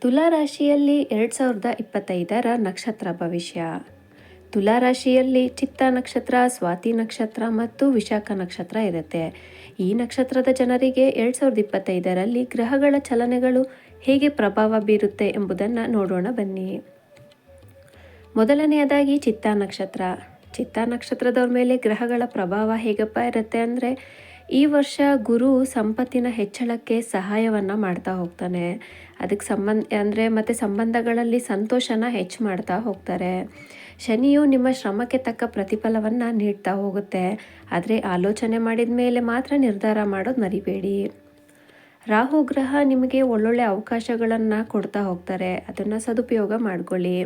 ತುಲಾ ರಾಶಿಯಲ್ಲಿ 2025ರ ನಕ್ಷತ್ರ ಭವಿಷ್ಯ. ತುಲಾ ರಾಶಿಯಲ್ಲಿ ಚಿತ್ತ ನಕ್ಷತ್ರ, ಸ್ವಾತಿ ನಕ್ಷತ್ರ ಮತ್ತು ವಿಶಾಖ ನಕ್ಷತ್ರ ಇರುತ್ತೆ. ಈ ನಕ್ಷತ್ರದ ಜನರಿಗೆ 2025ರಲ್ಲಿ ಗ್ರಹಗಳ ಚಲನೆಗಳು ಹೇಗೆ ಪ್ರಭಾವ ಬೀರುತ್ತೆ ಎಂಬುದನ್ನು ನೋಡೋಣ ಬನ್ನಿ. ಮೊದಲನೆಯದಾಗಿ ಚಿತ್ತ ನಕ್ಷತ್ರ. ಚಿತ್ತ ನಕ್ಷತ್ರದವ್ರ ಮೇಲೆ ಗ್ರಹಗಳ ಪ್ರಭಾವ ಹೇಗಪ್ಪ ಇರುತ್ತೆ ಅಂದರೆ, ಈ ವರ್ಷ ಗುರು ಸಂಪತ್ತಿನ ಹೆಚ್ಚಳಕ್ಕೆ ಸಹಾಯವನ್ನು ಮಾಡ್ತಾ ಹೋಗ್ತಾನೆ. ಅದಕ್ಕೆ ಮತ್ತು ಸಂಬಂಧಗಳಲ್ಲಿ ಸಂತೋಷನ ಹೆಚ್ಚು ಮಾಡ್ತಾ ಹೋಗ್ತಾರೆ. ಶನಿಯು ನಿಮ್ಮ ಶ್ರಮಕ್ಕೆ ತಕ್ಕ ಪ್ರತಿಫಲವನ್ನು ನೀಡ್ತಾ ಹೋಗುತ್ತೆ. ಆದರೆ ಆಲೋಚನೆ ಮಾಡಿದ ಮೇಲೆ ಮಾತ್ರ ನಿರ್ಧಾರ ಮಾಡೋದು ಮರಿಬೇಡಿ. ರಾಹು ಗ್ರಹ ನಿಮಗೆ ಒಳ್ಳೊಳ್ಳೆ ಅವಕಾಶಗಳನ್ನು ಕೊಡ್ತಾ ಹೋಗ್ತಾರೆ. ಅದನ್ನು ಸದುಪಯೋಗ ಮಾಡಿಕೊಳ್ಳಿ.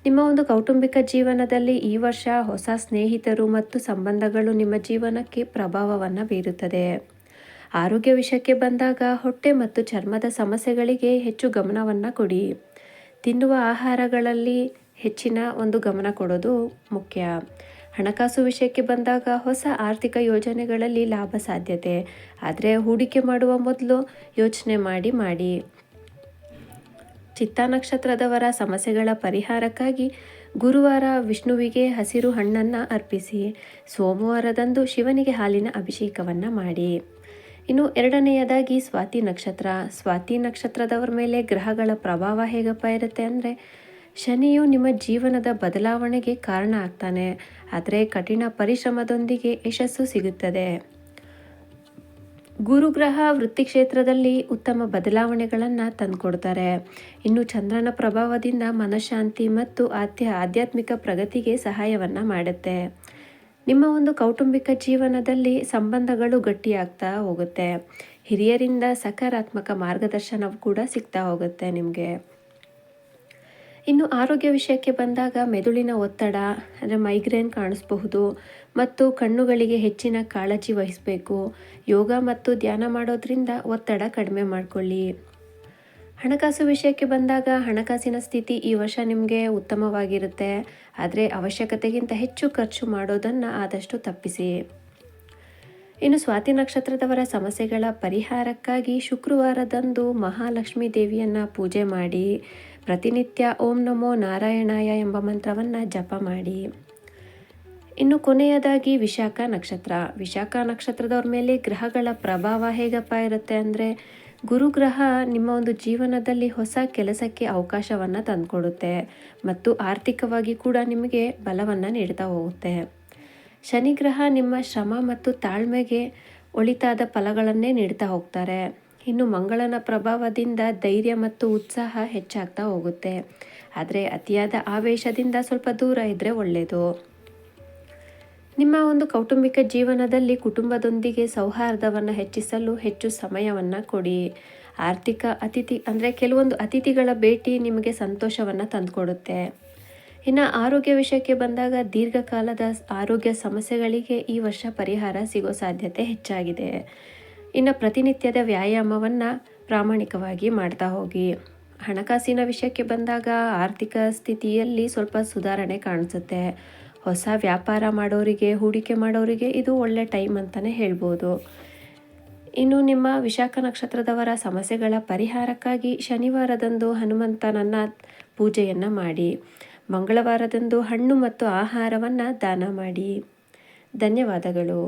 ನಿಮ್ಮ ಒಂದು ಕೌಟುಂಬಿಕ ಜೀವನದಲ್ಲಿ ಈ ವರ್ಷ ಹೊಸ ಸ್ನೇಹಿತರು ಮತ್ತು ಸಂಬಂಧಗಳು ನಿಮ್ಮ ಜೀವನಕ್ಕೆ ಪ್ರಭಾವವನ್ನು ಬೀರುತ್ತದೆ. ಆರೋಗ್ಯ ವಿಷಯಕ್ಕೆ ಬಂದಾಗ ಹೊಟ್ಟೆ ಮತ್ತು ಚರ್ಮದ ಸಮಸ್ಯೆಗಳಿಗೆ ಹೆಚ್ಚು ಗಮನವನ್ನು ಕೊಡಿ. ತಿನ್ನುವ ಆಹಾರಗಳಲ್ಲಿ ಹೆಚ್ಚಿನ ಒಂದು ಗಮನ ಕೊಡೋದು ಮುಖ್ಯ. ಹಣಕಾಸು ವಿಷಯಕ್ಕೆ ಬಂದಾಗ ಹೊಸ ಆರ್ಥಿಕ ಯೋಜನೆಗಳಲ್ಲಿ ಲಾಭ ಸಾಧ್ಯತೆ. ಆದರೆ ಹೂಡಿಕೆ ಮಾಡುವ ಮೊದಲು ಯೋಚನೆ ಮಾಡಿ. ಚಿತ್ತ ನಕ್ಷತ್ರದವರ ಸಮಸ್ಯೆಗಳ ಪರಿಹಾರಕ್ಕಾಗಿ ಗುರುವಾರ ವಿಷ್ಣುವಿಗೆ ಹಸಿರು ಹಣ್ಣನ್ನು ಅರ್ಪಿಸಿ. ಸೋಮವಾರದಂದು ಶಿವನಿಗೆ ಹಾಲಿನ ಅಭಿಷೇಕವನ್ನು ಮಾಡಿ. ಇನ್ನು ಎರಡನೆಯದಾಗಿ ಸ್ವಾತಿ ನಕ್ಷತ್ರ. ಸ್ವಾತಿ ನಕ್ಷತ್ರದವರ ಮೇಲೆ ಗ್ರಹಗಳ ಪ್ರಭಾವ ಹೇಗಪ್ಪ ಇರುತ್ತೆ ಅಂದರೆ, ಶನಿಯು ನಿಮ್ಮ ಜೀವನದ ಬದಲಾವಣೆಗೆ ಕಾರಣ ಆಗ್ತಾನೆ. ಆದರೆ ಕಠಿಣ ಪರಿಶ್ರಮದೊಂದಿಗೆ ಯಶಸ್ಸು ಸಿಗುತ್ತದೆ. ಗುರುಗ್ರಹ ವೃತ್ತಿ ಕ್ಷೇತ್ರದಲ್ಲಿ ಉತ್ತಮ ಬದಲಾವಣೆಗಳನ್ನು ತಂದುಕೊಡ್ತಾರೆ. ಇನ್ನು ಚಂದ್ರನ ಪ್ರಭಾವದಿಂದ ಮನಃಶಾಂತಿ ಮತ್ತು ಆಧ್ಯಾತ್ಮಿಕ ಪ್ರಗತಿಗೆ ಸಹಾಯವನ್ನು ಮಾಡುತ್ತೆ. ನಿಮ್ಮ ಒಂದು ಕೌಟುಂಬಿಕ ಜೀವನದಲ್ಲಿ ಸಂಬಂಧಗಳು ಗಟ್ಟಿಯಾಗ್ತಾ ಹೋಗುತ್ತೆ. ಹಿರಿಯರಿಂದ ಸಕಾರಾತ್ಮಕ ಮಾರ್ಗದರ್ಶನವೂ ಕೂಡ ಸಿಗ್ತಾ ಹೋಗುತ್ತೆ ನಿಮಗೆ. ಇನ್ನು ಆರೋಗ್ಯ ವಿಷಯಕ್ಕೆ ಬಂದಾಗ ಮೆದುಳಿನ ಒತ್ತಡ ಅಂದರೆ ಮೈಗ್ರೇನ್ ಕಾಣಿಸಬಹುದು ಮತ್ತು ಕಣ್ಣುಗಳಿಗೆ ಹೆಚ್ಚಿನ ಕಾಳಜಿ ವಹಿಸಬೇಕು. ಯೋಗ ಮತ್ತು ಧ್ಯಾನ ಮಾಡೋದ್ರಿಂದ ಒತ್ತಡ ಕಡಿಮೆ ಮಾಡಿಕೊಳ್ಳಿ. ಹಣಕಾಸು ವಿಷಯಕ್ಕೆ ಬಂದಾಗ ಹಣಕಾಸಿನ ಸ್ಥಿತಿ ಈ ವರ್ಷ ನಿಮಗೆ ಉತ್ತಮವಾಗಿರುತ್ತೆ. ಆದರೆ ಅವಶ್ಯಕತೆಗಿಂತ ಹೆಚ್ಚು ಖರ್ಚು ಮಾಡೋದನ್ನು ಆದಷ್ಟು ತಪ್ಪಿಸಿ. ಇನ್ನು ಸ್ವಾತಿ ನಕ್ಷತ್ರದವರ ಸಮಸ್ಯೆಗಳ ಪರಿಹಾರಕ್ಕಾಗಿ ಶುಕ್ರವಾರದಂದು ಮಹಾಲಕ್ಷ್ಮೀ ದೇವಿಯನ್ನು ಪೂಜೆ ಮಾಡಿ. ಪ್ರತಿನಿತ್ಯ ಓಂ ನಮೋ ನಾರಾಯಣಾಯ ಎಂಬ ಮಂತ್ರವನ್ನು ಜಪ ಮಾಡಿ. ಇನ್ನು ಕೊನೆಯದಾಗಿ ವಿಶಾಖ ನಕ್ಷತ್ರ. ವಿಶಾಖ ನಕ್ಷತ್ರದವ್ರ ಮೇಲೆ ಗ್ರಹಗಳ ಪ್ರಭಾವ ಹೇಗಪ್ಪ ಇರುತ್ತೆ ಅಂದರೆ, ಗುರುಗ್ರಹ ನಿಮ್ಮ ಒಂದು ಜೀವನದಲ್ಲಿ ಹೊಸ ಕೆಲಸಕ್ಕೆ ಅವಕಾಶವನ್ನು ತಂದುಕೊಡುತ್ತೆ ಮತ್ತು ಆರ್ಥಿಕವಾಗಿ ಕೂಡ ನಿಮಗೆ ಬಲವನ್ನು ನೀಡ್ತಾ ಹೋಗುತ್ತೆ. ಶನಿಗ್ರಹ ನಿಮ್ಮ ಶ್ರಮ ಮತ್ತು ತಾಳ್ಮೆಗೆ ಒಳಿತಾದ ಫಲಗಳನ್ನೇ ನೀಡ್ತಾ ಹೋಗ್ತಾರೆ. ಇನ್ನು ಮಂಗಳನ ಪ್ರಭಾವದಿಂದ ಧೈರ್ಯ ಮತ್ತು ಉತ್ಸಾಹ ಹೆಚ್ಚಾಗ್ತಾ ಹೋಗುತ್ತೆ. ಆದರೆ ಅತಿಯಾದ ಆವೇಶದಿಂದ ಸ್ವಲ್ಪ ದೂರ ಇದ್ದರೆ ಒಳ್ಳೆಯದು. ನಿಮ್ಮ ಒಂದು ಕೌಟುಂಬಿಕ ಜೀವನದಲ್ಲಿ ಕುಟುಂಬದೊಂದಿಗೆ ಸೌಹಾರ್ದವನ್ನು ಹೆಚ್ಚಿಸಲು ಹೆಚ್ಚು ಸಮಯವನ್ನು ಕೊಡಿ. ಕೆಲವೊಂದು ಅತಿಥಿಗಳ ಭೇಟಿ ನಿಮಗೆ ಸಂತೋಷವನ್ನು ತಂದುಕೊಡುತ್ತೆ. ಇನ್ನು ಆರೋಗ್ಯ ವಿಷಯಕ್ಕೆ ಬಂದಾಗ ದೀರ್ಘಕಾಲದ ಆರೋಗ್ಯ ಸಮಸ್ಯೆಗಳಿಗೆ ಈ ವರ್ಷ ಪರಿಹಾರ ಸಿಗೋ ಸಾಧ್ಯತೆ ಹೆಚ್ಚಾಗಿದೆ. ಇನ್ನು ಪ್ರತಿನಿತ್ಯದ ವ್ಯಾಯಾಮವನ್ನು ಪ್ರಾಮಾಣಿಕವಾಗಿ ಮಾಡ್ತಾ ಹೋಗಿ. ಹಣಕಾಸಿನ ವಿಷಯಕ್ಕೆ ಬಂದಾಗ ಆರ್ಥಿಕ ಸ್ಥಿತಿಯಲ್ಲಿ ಸ್ವಲ್ಪ ಸುಧಾರಣೆ ಕಾಣಿಸುತ್ತೆ. ಹೊಸ ವ್ಯಾಪಾರ ಮಾಡೋರಿಗೆ, ಹೂಡಿಕೆ ಮಾಡೋರಿಗೆ ಇದು ಒಳ್ಳೆ ಟೈಮ್ ಅಂತಲೇ ಹೇಳ್ಬೋದು. ಇನ್ನು ನಿಮ್ಮ ವಿಶಾಖ ನಕ್ಷತ್ರದವರ ಸಮಸ್ಯೆಗಳ ಪರಿಹಾರಕ್ಕಾಗಿ ಶನಿವಾರದಂದು ಹನುಮಂತನನ್ನು ಪೂಜೆಯನ್ನು ಮಾಡಿ. ಮಂಗಳವಾರದಂದು ಹಣ್ಣು ಮತ್ತು ಆಹಾರವನ್ನು ದಾನ ಮಾಡಿ. ಧನ್ಯವಾದಗಳು.